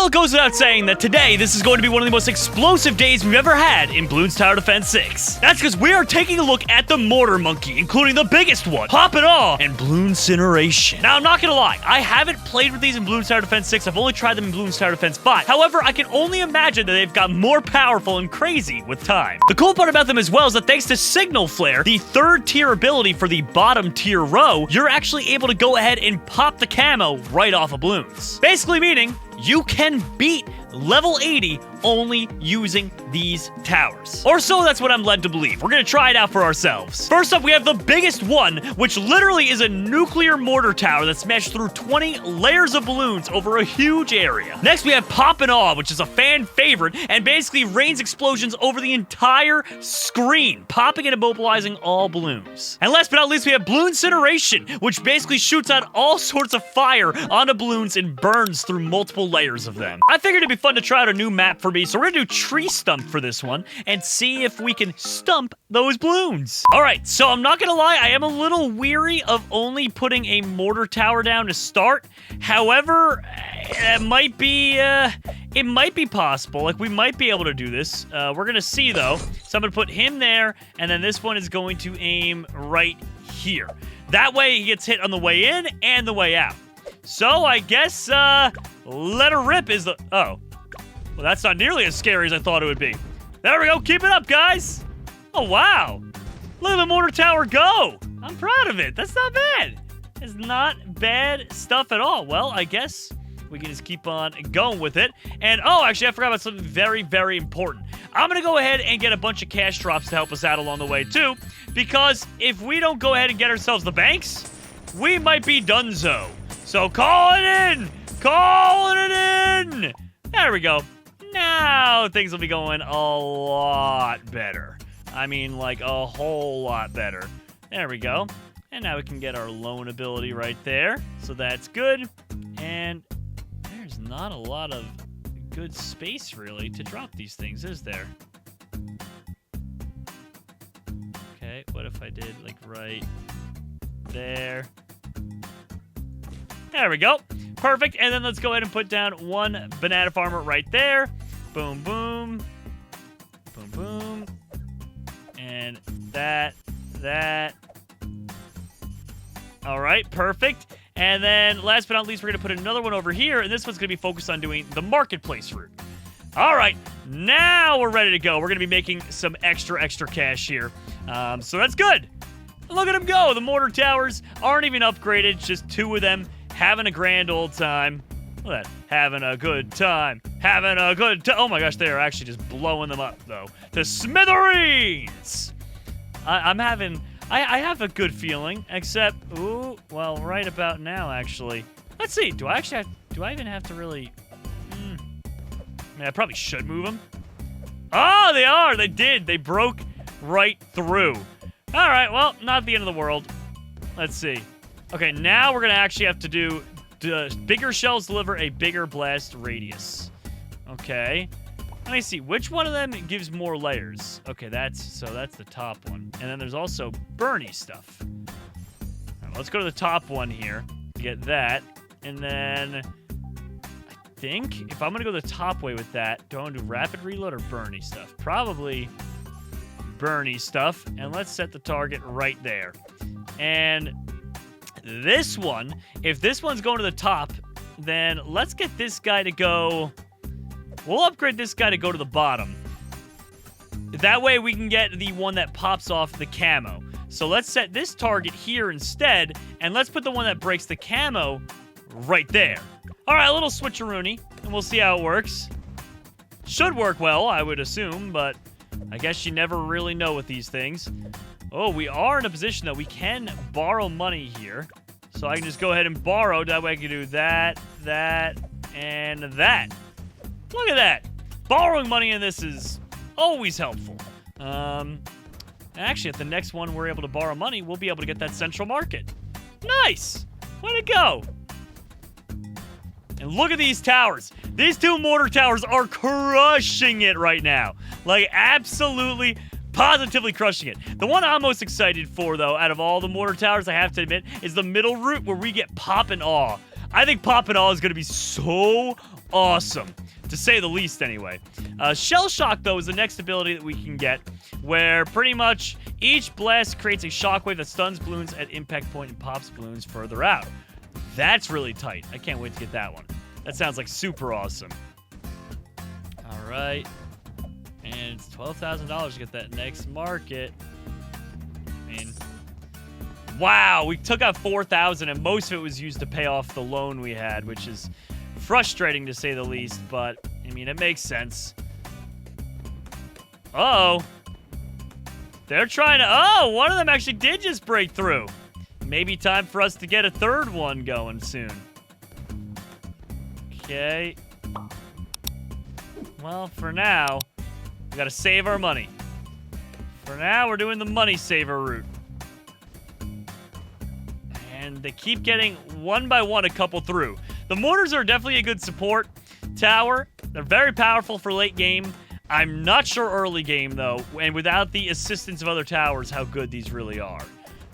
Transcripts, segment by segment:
Well, it goes without saying that today, this is going to be one of the most explosive days we've ever had in Bloons Tower Defense 6. That's because we are taking a look at the Mortar Monkey, including the biggest one, Pop It All, and Blooncinerator. Now, I'm not gonna lie, I haven't played with these in Bloons Tower Defense 6, I've only tried them in Bloons Tower Defense 5. However, I can only imagine that they've got more powerful and crazy with time. The cool part about them as well is that thanks to Signal Flare, the third tier ability for the bottom tier row, you're actually able to go ahead and pop the camo right off of Bloons. Basically meaning, you can beat level 80 only using these towers. Or so that's what I'm led to believe. We're gonna try it out for ourselves. First up, we have the biggest one, which literally is a nuclear mortar tower that smashed through 20 layers of balloons over a huge area. Next, we have Pop and Awe, which is a fan favorite and basically rains explosions over the entire screen, popping and immobilizing all balloons. And last but not least, we have Blooncinerator, which basically shoots out all sorts of fire onto balloons and burns through multiple layers of them. I figured it'd be fun to try out a new map for me, so we're gonna do Tree Stump for this one and see if we can stump those balloons. All right, so I'm not gonna lie, I am a little weary of only putting a mortar tower down to start. However, it might be possible. Like, we might be able to do this. We're gonna see though. So I'm gonna put him there, and then this one is going to aim right here. That way he gets hit on the way in and the way out. So I guess, let her rip is the, oh. Well, that's not nearly as scary as I thought it would be. There we go. Keep it up, guys. Oh, wow. Look at the mortar tower go. I'm proud of it. That's not bad. It's not bad stuff at all. Well, I guess we can just keep on going with it. And, oh, actually, I forgot about something very, very important. I'm going to go ahead and get a bunch of cash drops to help us out along the way, too. Because if we don't go ahead and get ourselves the banks, we might be donezo. So call it in. Calling it in. There we go. Now things will be going a lot better. I mean, like a whole lot better. There we go. And now we can get our loan ability right there. So that's good. And there's not a lot of good space, really, to drop these things, is there? Okay, what if I did, like, right there? There we go. Perfect. And then let's go ahead and put down one banana farmer right there. Boom, boom. Boom, boom. And that. All right, perfect. And then last but not least, we're going to put another one over here. And this one's going to be focused on doing the marketplace route. All right, now we're ready to go. We're going to be making some extra cash here. So that's good. Look at them go. The mortar towers aren't even upgraded. Just two of them. Having a grand old time. Look at that. Having a good time. Having a good time. Oh my gosh, they are actually just blowing them up, though. To smithereens! I have a good feeling, except, ooh, well, right about now, actually. Let's see, do I even have to really, I probably should move them. Oh, they are! They did! They broke right through. Alright, well, not the end of the world. Let's see. Okay, now we're gonna actually have to do bigger shells deliver a bigger blast radius. Okay. Let me see. Which one of them gives more layers? Okay, that's the top one. And then there's also Bernie stuff. All right, let's go to the top one here. Get that. And then I think if I'm gonna go the top way with that, do I want to do rapid reload or Bernie stuff? Probably Bernie stuff. And let's set the target right there. And this one, if this one's going to the top, then let's get this guy to go. We'll upgrade this guy to go to the bottom. That way we can get the one that pops off the camo. So let's set this target here instead, and let's put the one that breaks the camo right there. All right, a little switcheroony, and we'll see how it works. Should work well, I would assume, but I guess you never really know with these things. Oh, we are in a position that we can borrow money here. So I can just go ahead and borrow. That way I can do that, and that. Look at that. Borrowing money in this is always helpful. Actually, at the next one we're able to borrow money, we'll be able to get that central market. Nice. Way to go. And look at these towers. These two mortar towers are crushing it right now. Like, absolutely positively crushing it. The one I'm most excited for, though, out of all the mortar towers, I have to admit, is the middle route where we get Pop and Awe. I think Pop and Awe is going to be so awesome, to say the least anyway. Shell Shock, though, is the next ability that we can get, where pretty much each blast creates a shockwave that stuns balloons at impact point and pops balloons further out. That's really tight. I can't wait to get that one. That sounds like super awesome. All right. And it's $12,000 to get that next market. I mean, wow, we took out $4,000, and most of it was used to pay off the loan we had, which is frustrating to say the least, but, I mean, it makes sense. Uh-oh. They're trying to... Oh, one of them actually did just break through. Maybe time for us to get a third one going soon. Okay. Well, for now, we gotta save our money. For now, we're doing the money saver route. And they keep getting one by one a couple through. The mortars are definitely a good support tower. They're very powerful for late game. I'm not sure early game, though, and without the assistance of other towers, how good these really are.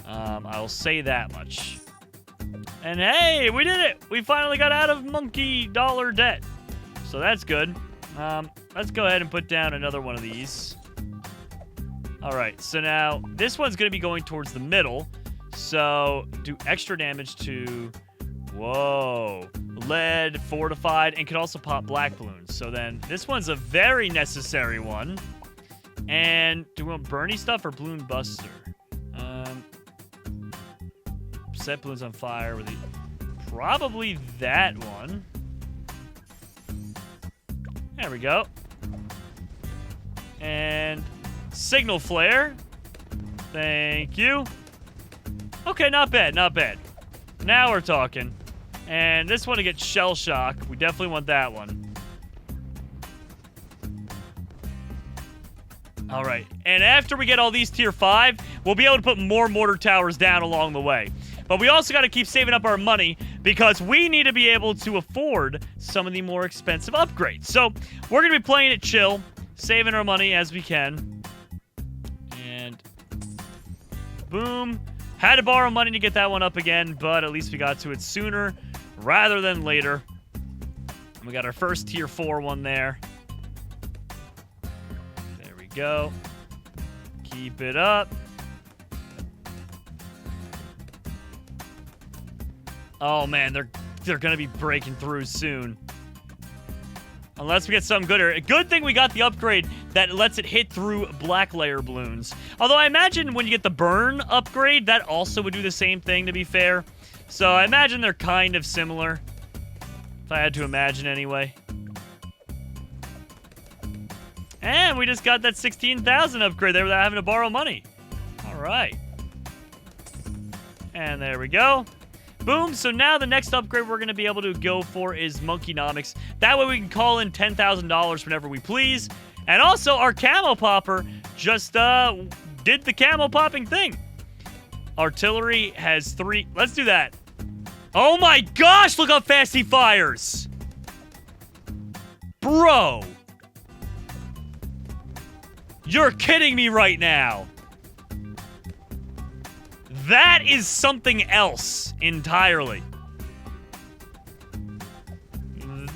I'll say that much. And hey, we did it! We finally got out of monkey dollar debt. So that's good. Let's go ahead and put down another one of these. Alright, so now this one's going to be going towards the middle. So do extra damage to... Whoa. Lead, fortified, and can also pop black balloons. So then this one's a very necessary one. And do we want Bernie stuff or Balloon Buster? Set balloons on fire with probably that one. There we go. And signal flare. Thank you. Okay, not bad, not bad. Now we're talking. And this one to get Shell Shock. We definitely want that one. All right. And after we get all these tier 5, we'll be able to put more mortar towers down along the way. But we also got to keep saving up our money because we need to be able to afford some of the more expensive upgrades. So we're going to be playing it chill, saving our money as we can. And boom. Had to borrow money to get that one up again, but at least we got to it sooner rather than later. And we got our first tier 4 one there. There we go. Keep it up. Oh man, they're gonna be breaking through soon. Unless we get something gooder. A good thing we got the upgrade that lets it hit through black layer balloons. Although I imagine when you get the burn upgrade, that also would do the same thing, to be fair. So I imagine they're kind of similar. If I had to imagine anyway. And we just got that 16,000 upgrade there without having to borrow money. Alright. And there we go. Boom, so now the next upgrade we're going to be able to go for is Monkeynomics. That way we can call in $10,000 whenever we please. And also, our Camo Popper just did the Camo Popping thing. Artillery has 3... Let's do that. Oh my gosh, look how fast he fires! Bro! You're kidding me right now! That is something else entirely.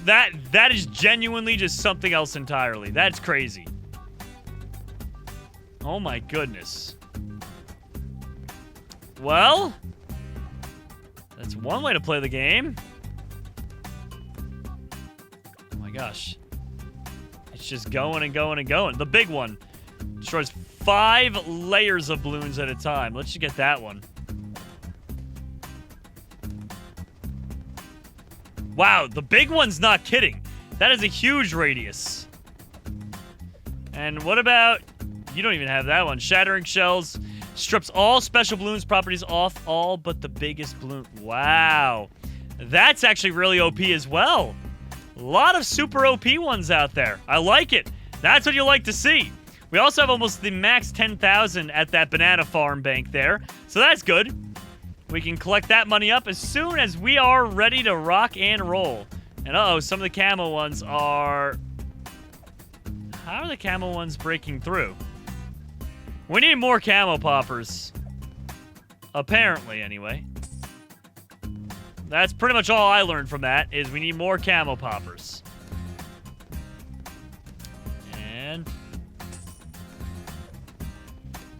That is genuinely just something else entirely. That's crazy. Oh my goodness. Well, that's one way to play the game. Oh my gosh. It's just going and going and going. The big one destroys 5 layers of balloons at a time. Let's just get that one. Wow, the big one's not kidding. That is a huge radius. And what about... You don't even have that one. Shattering Shells strips all special balloons properties off all but the biggest balloon. Wow. That's actually really OP as well. A lot of super OP ones out there. I like it. That's what you like to see. We also have almost the max 10,000 at that banana farm bank there. So that's good. We can collect that money up as soon as we are ready to rock and roll. And uh-oh, some of the camo ones are... How are the camo ones breaking through? We need more camo poppers. Apparently, anyway. That's pretty much all I learned from that, is we need more camo poppers.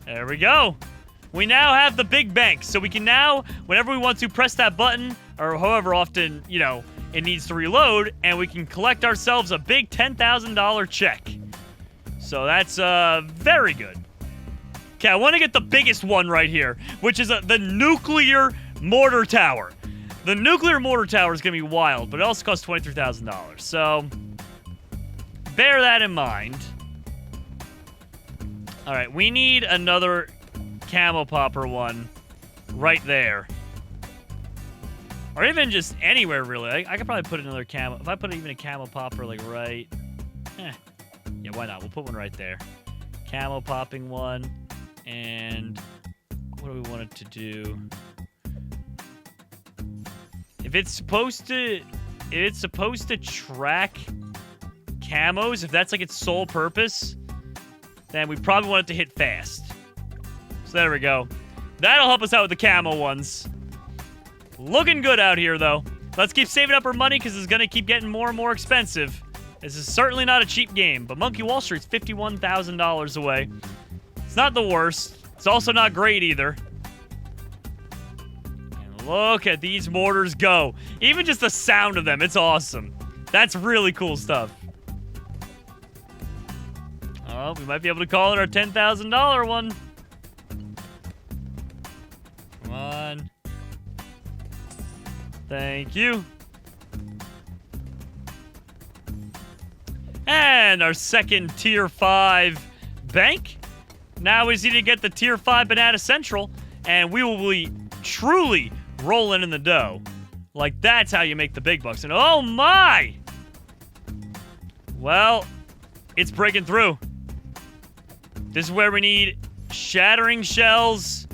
And there we go. We now have the big bank, so we can now, whenever we want to, press that button, or however often, you know, it needs to reload, and we can collect ourselves a big $10,000 check. So that's very good. Okay, I want to get the biggest one right here, which is the nuclear mortar tower. The nuclear mortar tower is going to be wild, but it also costs $23,000. So bear that in mind. All right, we need another camo popper one right there. Or even just anywhere, really. I could probably put another camo. If I put even a camo popper, like, right... Yeah, why not? We'll put one right there. Camo popping one. And what do we want it to do? If it's supposed to track camos, if that's like its sole purpose, then we probably want it to hit fast. So there we go. That'll help us out with the camo ones. Looking good out here, though. Let's keep saving up our money because it's going to keep getting more and more expensive. This is certainly not a cheap game, but Monkey Wall Street's $51,000 away. It's not the worst. It's also not great either. And look at these mortars go. Even just the sound of them, it's awesome. That's really cool stuff. Oh, we might be able to call it our $10,000 one. Come on. Thank you. And our second Tier 5 bank. Now we just need to get the Tier 5 Banana Central, and we will be truly rolling in the dough. Like, that's how you make the big bucks. And oh my! Well, it's breaking through. This is where we need shattering shells.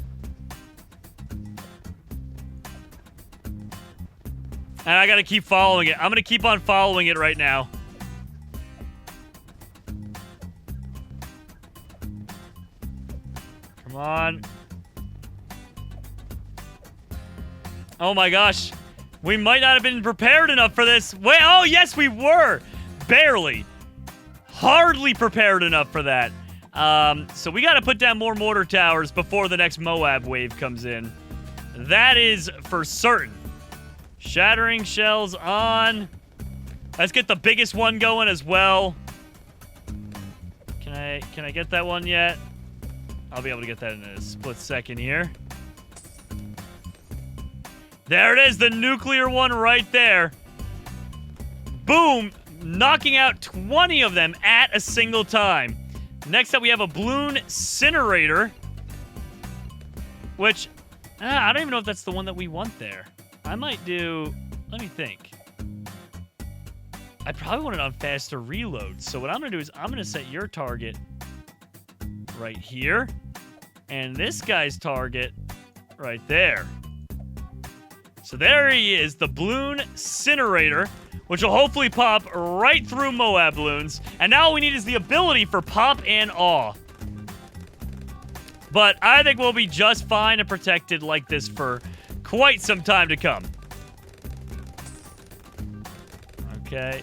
And I gotta keep following it. I'm gonna keep on following it right now. Come on. Oh my gosh. We might not have been prepared enough for this. Wait, oh yes we were. Barely. Hardly prepared enough for that. So we gotta put down more mortar towers before the next Moab wave comes in. That is for certain. Shattering shells on. Let's get the biggest one going as well. Can I get that one yet? I'll be able to get that in a split second here. There it is, the nuclear one right there. Boom! Knocking out 20 of them at a single time. Next up, we have a Blooncinerator. Which, I don't even know if that's the one that we want there. I might do... Let me think. I probably want it on faster reload. So what I'm going to do is I'm going to set your target right here. And this guy's target right there. So there he is, the Blooncinerator, which will hopefully pop right through Moab balloons. And now all we need is the ability for Pop and Awe. But I think we'll be just fine and protected like this for quite some time to come. Okay.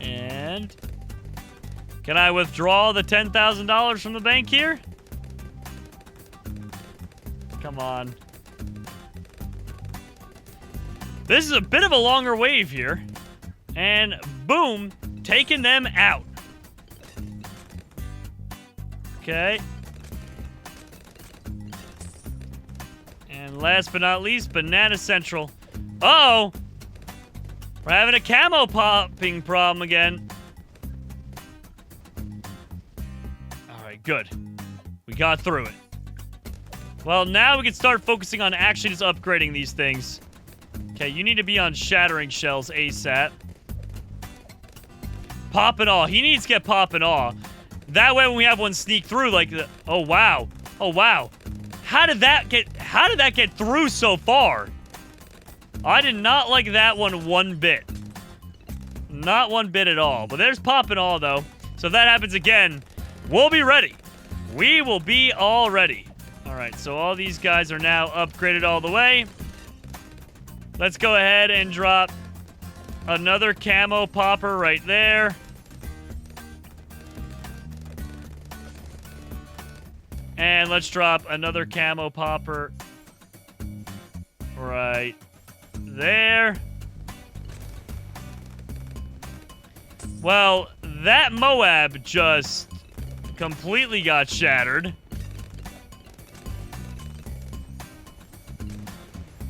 And can I withdraw the $10,000 from the bank here? Come on. This is a bit of a longer wave here. And boom, taking them out. Okay. And last but not least, Banana Central. Uh-oh! We're having a camo popping problem again. Alright, good. We got through it. Well, now we can start focusing on actually just upgrading these things. Okay, you need to be on shattering shells ASAP. Pop and Awe. He needs to get Pop and Awe. That way when we have one sneak through, like the... Oh, wow. Oh, wow. How did that get through so far? I did not like that one bit. Not one bit at all. But there's Pop and Awe, though. So if that happens again, we'll be ready. We will be all ready. Alright, so all these guys are now upgraded all the way. Let's go ahead and drop another camo popper right there. And let's drop another camo popper right there. Well, that Moab just completely got shattered.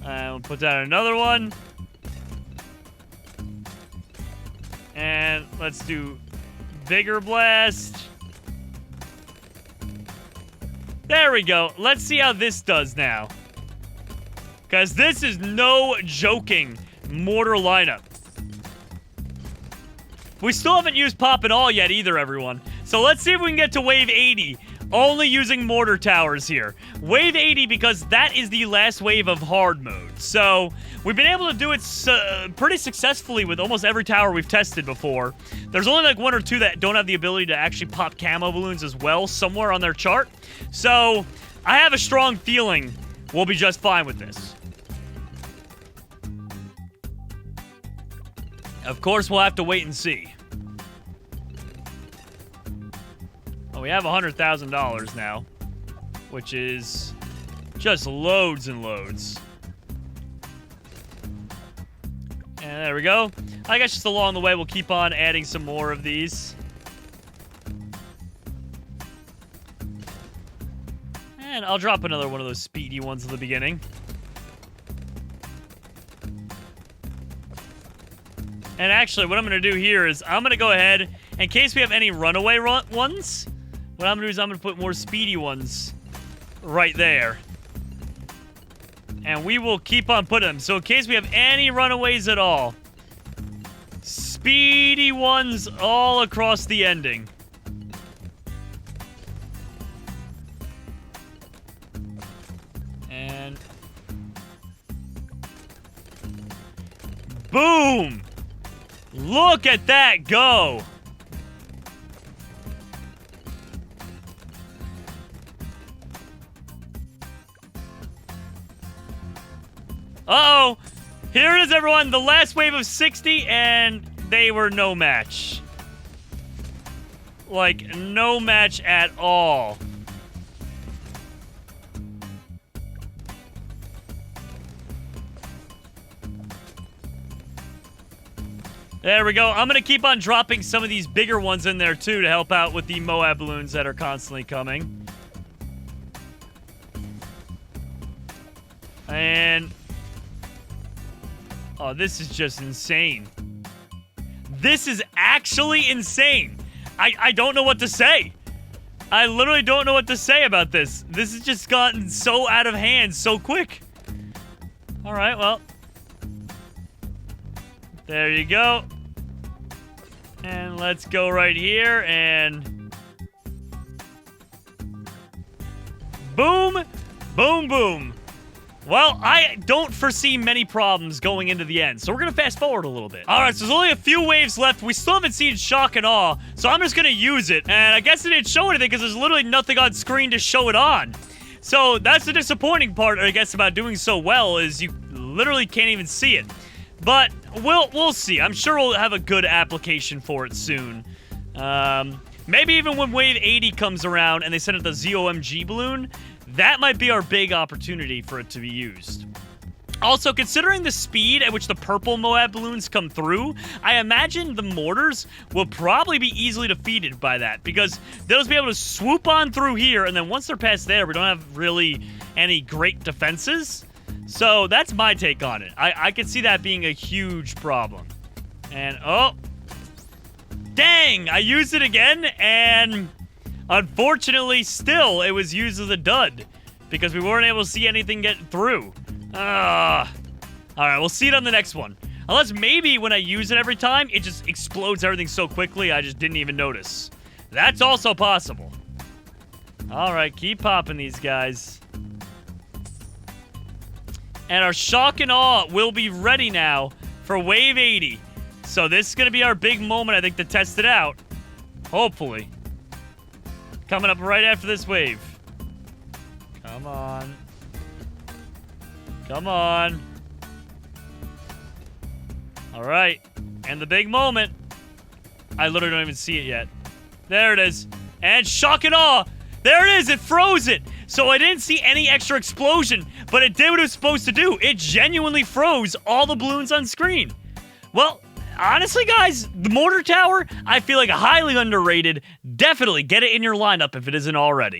And we'll put down another one. And let's do bigger blast. There we go. Let's see how this does now. Because this is no joking mortar lineup. We still haven't used Pop and All yet either, everyone. So let's see if we can get to Wave 80, only using mortar towers here. Wave 80 because that is the last wave of hard mode. So we've been able to do it pretty successfully with almost every tower we've tested before. There's only like one or two that don't have the ability to actually pop camo balloons as well somewhere on their chart. So I have a strong feeling we'll be just fine with this. Of course, we'll have to wait and see. Oh, we have $100,000 now, which is just loads and loads. And there we go. I guess just along the way, we'll keep on adding some more of these. And I'll drop another one of those speedy ones in the beginning. And actually, what I'm going to do here is I'm going to go ahead, in case we have any runaway ones, what I'm going to do is I'm going to put more speedy ones right there. And we will keep on putting them. So in case we have any runaways at all, speedy ones all across the ending. And boom! Look at that go! Uh-oh! Here it is, everyone. The last wave of 60, and they were no match. Like, no match at all. There we go. I'm going to keep on dropping some of these bigger ones in there, too, to help out with the Moab balloons that are constantly coming. And oh, this is just insane. This is actually insane. I don't know what to say. I literally don't know what to say about this. This has just gotten so out of hand so quick. All right, well. There you go. And let's go right here and boom, boom, boom. Well, I don't foresee many problems going into the end, so we're going to fast forward a little bit. All right, so there's only a few waves left. We still haven't seen Shock and Awe, so I'm just going to use it. And I guess it didn't show anything because there's literally nothing on screen to show it on. So that's the disappointing part, I guess, about doing so well is you literally can't even see it. But we'll see. I'm sure we'll have a good application for it soon. Maybe even when Wave 80 comes around and they send it the ZOMG balloon, that might be our big opportunity for it to be used. Also, considering the speed at which the purple Moab balloons come through, I imagine the mortars will probably be easily defeated by that because they'll just be able to swoop on through here, and then once they're past there, we don't have really any great defenses. So that's my take on it. I could see that being a huge problem. And, oh, dang, I used it again, and unfortunately, still, it was used as a dud because we weren't able to see anything get through. All right, we'll see it on the next one. Unless maybe when I use it every time, it just explodes everything so quickly I just didn't even notice. That's also possible. All right, keep popping these guys. And our Shock and Awe will be ready now for Wave 80. So this is going to be our big moment, I think, to test it out. Hopefully. Coming up right after this wave. Come on. Come on. All right. And the big moment. I literally don't even see it yet. There it is. And Shock and Awe. There it is. It froze it. So I didn't see any extra explosion, but it did what it was supposed to do. It genuinely froze all the balloons on screen. Well, honestly, guys, the Mortar Tower, I feel like a highly underrated. Definitely get it in your lineup if it isn't already.